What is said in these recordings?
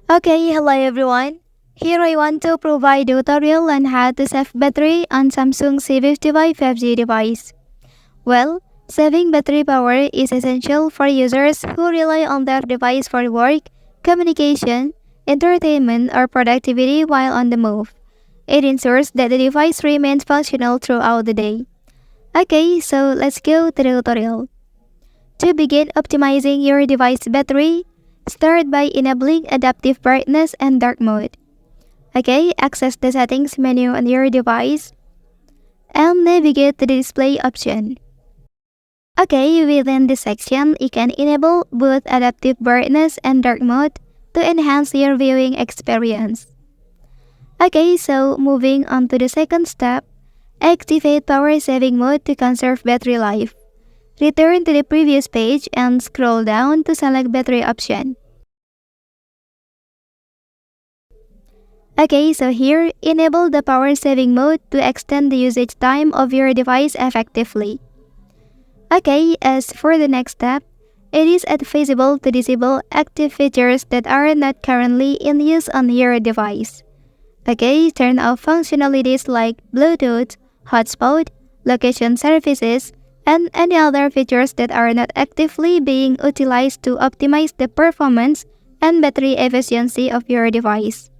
Okay, hello everyone. Here I want to provide a tutorial on how to save battery on Samsung C55 5G device. Well, saving battery power is essential for users who rely on their device for work, communication, entertainment, or productivity while on the move. It ensures that the device remains functional throughout the day. Okay, so let's go to the tutorial. To begin optimizing your device battery, start by enabling adaptive brightness and dark mode. Okay, access the settings menu on your device and navigate to the display option. Okay, within this section, you can enable both adaptive brightness and dark mode to enhance your viewing experience. Okay, so moving on to the second step, activate power saving mode to conserve battery life. Return to the previous page and scroll down to select battery option. Okay, so here, enable the power saving mode to extend the usage time of your device effectively. Okay, as for the next step, it is advisable to disable active features that are not currently in use on your device. Okay, turn off functionalities like Bluetooth, hotspot, location services, and any other features that are not actively being utilized to optimize the performance and battery efficiency of your device.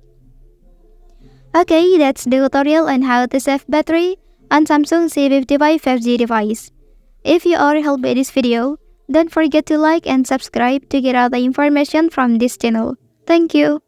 Okay, that's the tutorial on how to save battery on Samsung C55 5G device. If you are helped by this video, don't forget to like and subscribe to get all the information from this channel. Thank you.